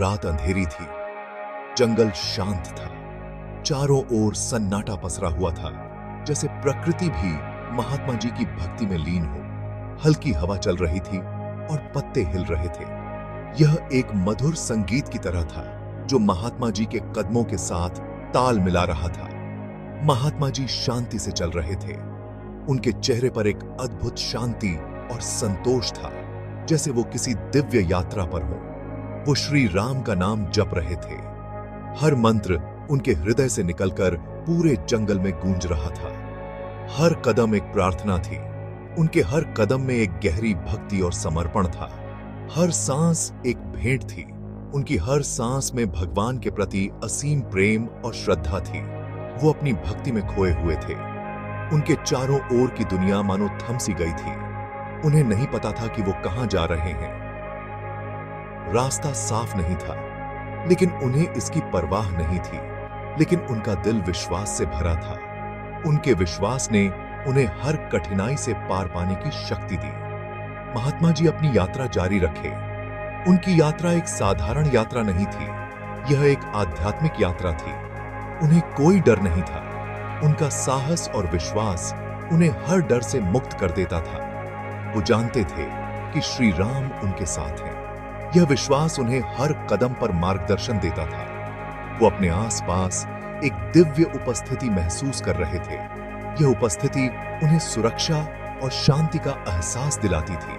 रात अंधेरी थी, जंगल शांत था, चारों ओर सन्नाटा पसरा हुआ था, जैसे प्रकृति भी महात्मा जी की भक्ति में लीन हो। हल्की हवा चल रही थी और पत्ते हिल रहे थे। यह एक मधुर संगीत की तरह था जो महात्मा जी के कदमों के साथ ताल मिला रहा था। महात्मा जी शांति से चल रहे थे। उनके चेहरे पर एक अद्भुत शांति और संतोष था, जैसे वो किसी दिव्य यात्रा पर हो। वो श्री राम का नाम जप रहे थे। हर मंत्र उनके हृदय से निकलकर पूरे जंगल में गूंज रहा था। हर कदम एक प्रार्थना थी। उनके हर कदम में एक गहरी भक्ति और समर्पण था। हर सांस एक भेंट थी। उनकी हर सांस में भगवान के प्रति असीम प्रेम और श्रद्धा थी। वो अपनी भक्ति में खोए हुए थे। उनके चारों ओर की दुनिया मानो थम सी गई थी। उन्हें नहीं पता था कि वो कहां जा रहे हैं। रास्ता साफ नहीं था, लेकिन उन्हें इसकी परवाह नहीं थी। लेकिन उनका दिल विश्वास से भरा था। उनके विश्वास ने उन्हें हर कठिनाई से पार पाने की शक्ति दी। महात्मा जी अपनी यात्रा जारी रखे। उनकी यात्रा एक साधारण यात्रा नहीं थी, यह एक आध्यात्मिक यात्रा थी। उन्हें कोई डर नहीं था। उनका साहस और विश्वास उन्हें हर डर से मुक्त कर देता था। वो जानते थे कि श्री राम उनके साथ हैं। यह विश्वास उन्हें हर कदम पर मार्गदर्शन देता था। वो अपने आसपास एक दिव्य उपस्थिति महसूस कर रहे थे। यह उपस्थिति उन्हें सुरक्षा और शांति का एहसास दिलाती थी।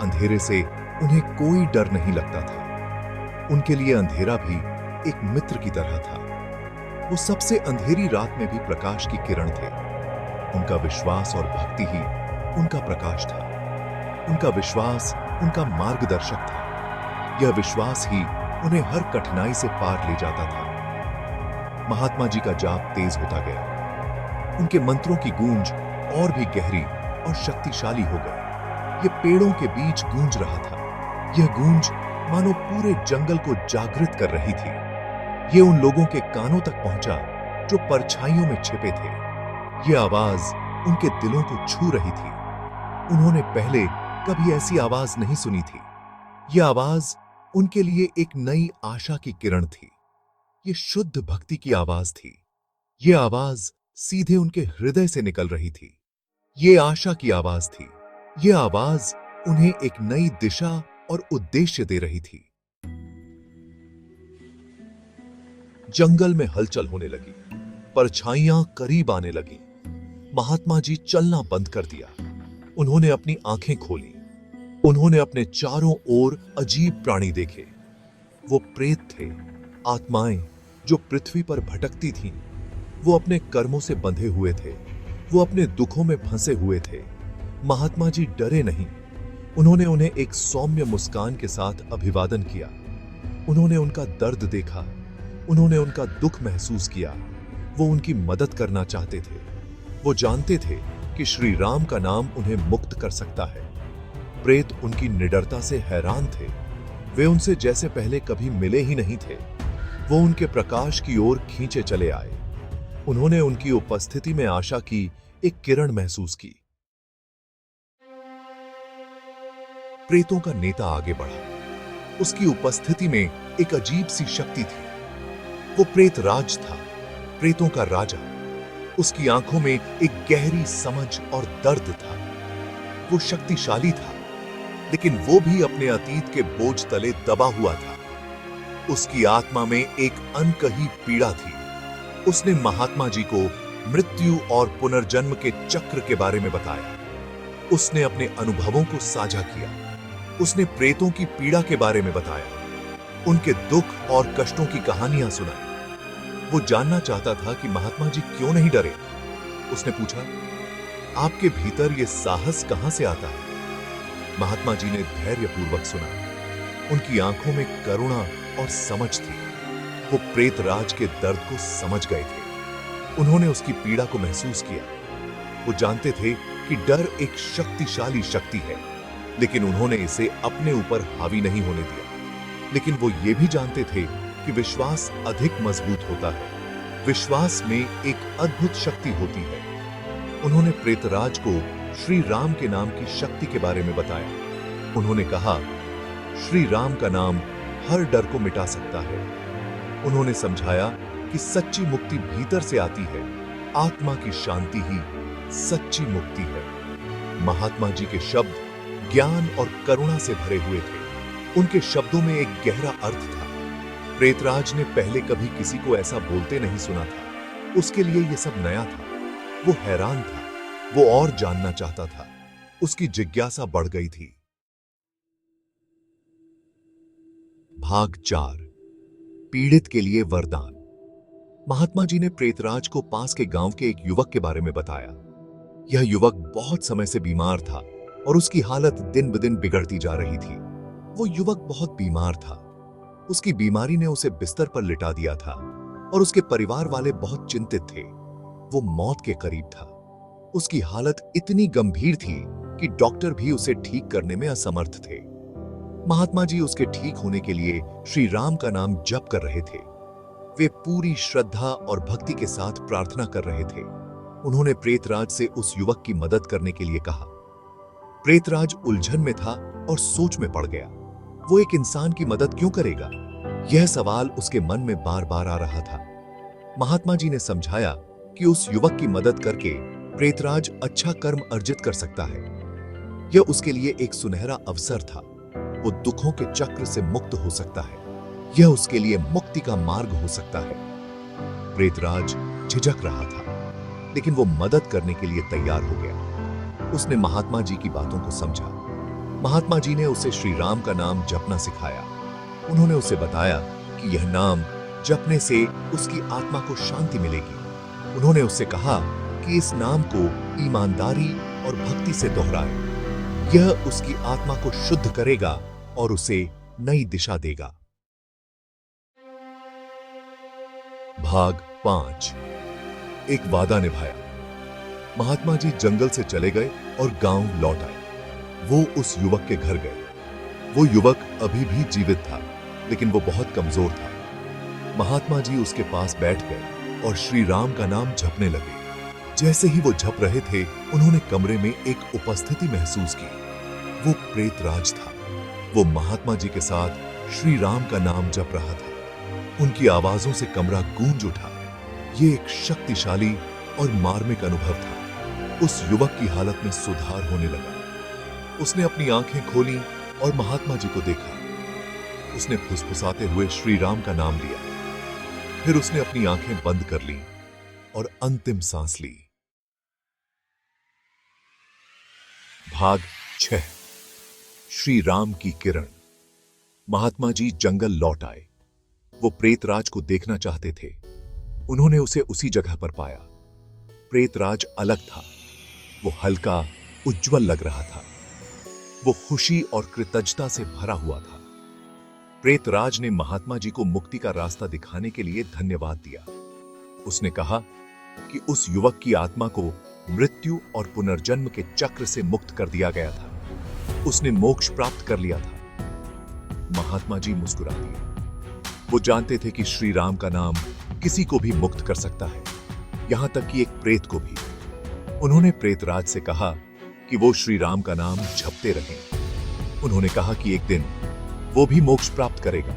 अंधेरे से उन्हें कोई डर नहीं लगता था। उनके लिए अंधेरा भी एक मित्र की तरह था। वो सबसे अंधेरी रात में भी प्रकाश की किरण थे। उनका विश्वास और भक्ति ही उनका प्रकाश था। उनका विश्वास उनका मार्गदर्शक था। यह विश्वास ही उन्हें हर कठिनाई से पार ले जाता था। महात्मा जी का जाप तेज होता गया। उनके मंत्रों की गूंज और भी गहरी और शक्तिशाली हो गई। यह पेड़ों के बीच गूंज रहा था। यह गूंज मानो पूरे जंगल को जागृत कर रही थी। यह उन लोगों के कानों तक पहुंचा जो परछाइयों में छिपे थे। यह आवाज उनके दिलों को छू रही थी। उन्होंने पहले कभी ऐसी आवाज नहीं सुनी थी। यह आवाज उनके लिए एक नई आशा की किरण थी। यह शुद्ध भक्ति की आवाज थी। यह आवाज सीधे उनके हृदय से निकल रही थी। यह आशा की आवाज थी। यह आवाज उन्हें एक नई दिशा और उद्देश्य दे रही थी। जंगल में हलचल होने लगी। परछाइयां करीब आने लगी। महात्मा जी चलना बंद कर दिया। उन्होंने अपनी आंखें खोली। उन्होंने अपने चारों ओर अजीब प्राणी देखे। वो प्रेत थे, आत्माएं जो पृथ्वी पर भटकती थीं। वो अपने कर्मों से बंधे हुए थे। वो अपने दुखों में फंसे हुए थे। महात्मा जी डरे नहीं। उन्होंने उन्हें एक सौम्य मुस्कान के साथ अभिवादन किया। उन्होंने उनका दर्द देखा। उन्होंने उनका दुख महसूस किया। वो उनकी मदद करना चाहते थे। वो जानते थे कि श्री राम का नाम उन्हें मुक्त कर सकता है। प्रेत उनकी निडरता से हैरान थे। वे उनसे जैसे पहले कभी मिले ही नहीं थे। वो उनके प्रकाश की ओर खींचे चले आए। उन्होंने उनकी उपस्थिति में आशा की एक किरण महसूस की। प्रेतों का नेता आगे बढ़ा। उसकी उपस्थिति में एक अजीब सी शक्ति थी। वो प्रेत राज था, प्रेतों का राजा। उसकी आंखों में एक गहरी समझ और दर्द था। वो शक्तिशाली था, लेकिन वो भी अपने अतीत के बोझ तले दबा हुआ था। उसकी आत्मा में एक अनकही पीड़ा थी। उसने महात्मा जी को मृत्यु और पुनर्जन्म के चक्र के बारे में बताया। उसने अपने अनुभवों को साझा किया। उसने प्रेतों की पीड़ा के बारे में बताया। उनके दुख और कष्टों की कहानियां सुनाई। वो जानना चाहता था कि महात्मा जी क्यों नहीं डरे। उसने पूछा, आपके भीतर यह साहस कहां से आता है? महात्मा जी ने धैर्यपूर्वक सुना। उनकी आंखों में करुणा और समझ थी। वो प्रेत राज के दर्द को समझ गए थे। उन्होंने उसकी पीड़ा को महसूस किया। वो जानते थे कि डर एक शक्तिशाली शक्ति है, लेकिन उन्होंने इसे अपने ऊपर हावी नहीं होने दिया। लेकिन वो ये भी जानते थे कि विश्वास अधिक मजबूत होता है। विश्वास में एक अद्भुत शक्ति होती है। उन्होंने प्रेतराज को श्री राम के नाम की शक्ति के बारे में बताया। उन्होंने कहा, श्री राम का नाम हर डर को मिटा सकता है। उन्होंने समझाया कि सच्ची मुक्ति भीतर से आती है, आत्मा की शांति ही सच्ची मुक्ति है। महात्मा जी के शब्द ज्ञान और करुणा से भरे हुए थे। उनके शब्दों में एक गहरा अर्थ था। प्रेतराज ने पहले कभी किसी को ऐसा बोलते नहीं सुना था। उसके लिए यह सब नया था। वो हैरान था, वो और जानना चाहता था। उसकी जिज्ञासा बढ़ गई थी। भाग 4, पीड़ित के लिए वरदान। महात्मा जी ने प्रेतराज को पास के गांव के एक युवक के बारे में बताया। यह युवक बहुत समय से बीमार था और उसकी हालत दिन ब दिन बिगड़ती जा रही थी। वो युवक बहुत बीमार था। उसकी बीमारी ने उसे बिस्तर पर लिटा दिया था और उसके परिवार वाले बहुत चिंतित थे। वो मौत के करीब था। उसकी हालत इतनी गंभीर थी कि डॉक्टर भी उसे ठीक करने में असमर्थ थे। महात्मा जी उसके ठीक होने के लिए श्री राम का नाम जप कर रहे थे। वे पूरी श्रद्धा और भक्ति के साथ प्रार्थना कर रहे थे। उन्होंने प्रेतराज से उस युवक की मदद करने के लिए कहा। प्रेतराज उलझन में था और सोच में पड़ गया। वो एक इंसान की मदद क्यों करेगा? यह सवाल उसके मन में बार बार आ रहा था। महात्मा जी ने समझाया कि उस युवक की मदद करके प्रेतराज अच्छा कर्म अर्जित कर सकता है। यह उसके लिए एक सुनहरा अवसर था। वो दुखों के चक्र से मुक्त हो सकता है। यह उसके लिए मुक्ति का मार्ग हो सकता है। प्रेतराज झिझक रहा था, लेकिन वो मदद करने के लिए तैयार हो गया। उसने महात्मा जी की बातों को समझा। महात्मा जी ने उसे श्री राम का नाम जपना सिखाया। उन्होंने उसे बताया कि यह नाम जपने से उसकी आत्मा को शांति मिलेगी। उन्होंने उससे कहा कि इस नाम को ईमानदारी और भक्ति से दोहराए। यह उसकी आत्मा को शुद्ध करेगा और उसे नई दिशा देगा। भाग 5, एक वादा निभाया। महात्मा जी जंगल से चले गए और गांव लौट आए। वो उस युवक के घर गए। वो युवक अभी भी जीवित था, लेकिन वो बहुत कमजोर था। महात्मा जी उसके पास बैठ गए और श्री राम का नाम जपने लगे। जैसे ही वो जप रहे थे, उन्होंने कमरे में एक उपस्थिति महसूस की। वो प्रेतराज था। वो महात्मा जी के साथ श्री राम का नाम जप रहा था। उनकी आवाजों से कमरा गूंज उठा। ये एक शक्तिशाली और मार्मिक अनुभव था। उस युवक की हालत में सुधार होने लगा। उसने अपनी आंखें खोली और महात्मा जी को देखा। उसने फुसफुसाते हुए श्री राम का नाम लिया। फिर उसने अपनी आंखें बंद कर लीं और अंतिम सांस ली। भाग 6, श्री राम की किरण। महात्मा जी जंगल लौट आए। वो प्रेतराज को देखना चाहते थे। उन्होंने उसे उसी जगह पर पाया। प्रेतराज अलग था। वो हल्का, उज्जवल लग रहा था। वो खुशी और कृतज्ञता से भरा हुआ था। प्रेतराज ने महात्मा जी को मुक्ति का रास्ता दिखाने के लिए धन्यवाद दिया। उसने कहा कि उस युवक की आत्मा को मृत्यु और पुनर्जन्म के चक्र से मुक्त कर दिया गया था। उसने मोक्ष प्राप्त कर लिया था। महात्मा जी मुस्कुरा दिए। वो जानते थे कि श्री राम का नाम किसी को भी मुक्त कर सकता है, यहां तक कि एक प्रेत को भी। उन्होंने प्रेतराज से कहा कि वो श्री राम का नाम जपते रहें। उन्होंने कहा कि एक दिन वो भी मोक्ष प्राप्त करेगा।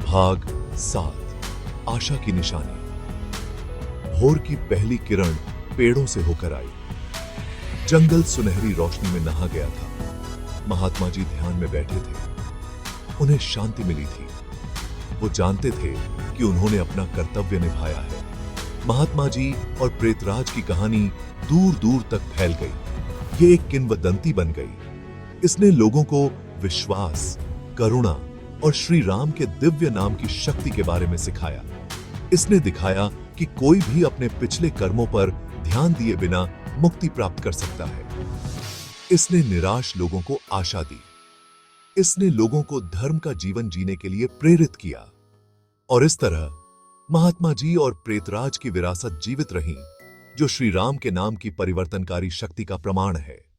भाग 7, आशा की निशानी। भोर की पहली किरण पेड़ों से होकर आई। जंगल सुनहरी रोशनी में नहा गया था। महात्मा जी ध्यान में बैठे थे। उन्हें शांति मिली थी। वो जानते थे कि उन्होंने अपना कर्तव्य निभाया है। महात्मा जी और प्रेतराज की कहानी दूर दूर तक फैल गई। ये एक किंवदंती बन गई। इसने लोगों को विश्वास, करुणा और श्री राम के दिव्य नाम की शक्ति के बारे में सिखाया। इसने दिखाया कि कोई भी अपने पिछले कर्मों पर ध्यान दिए बिना मुक्ति प्राप्त कर सकता है। इसने निराश लोगों को आशा दी। इसने लोगों को धर्म का जीवन जीने के लिए प्रेरित किया। और इस तरह महात्मा जी और प्रेतराज की विरासत जीवित रही, जो श्री राम के नाम की परिवर्तनकारी शक्ति का प्रमाण है।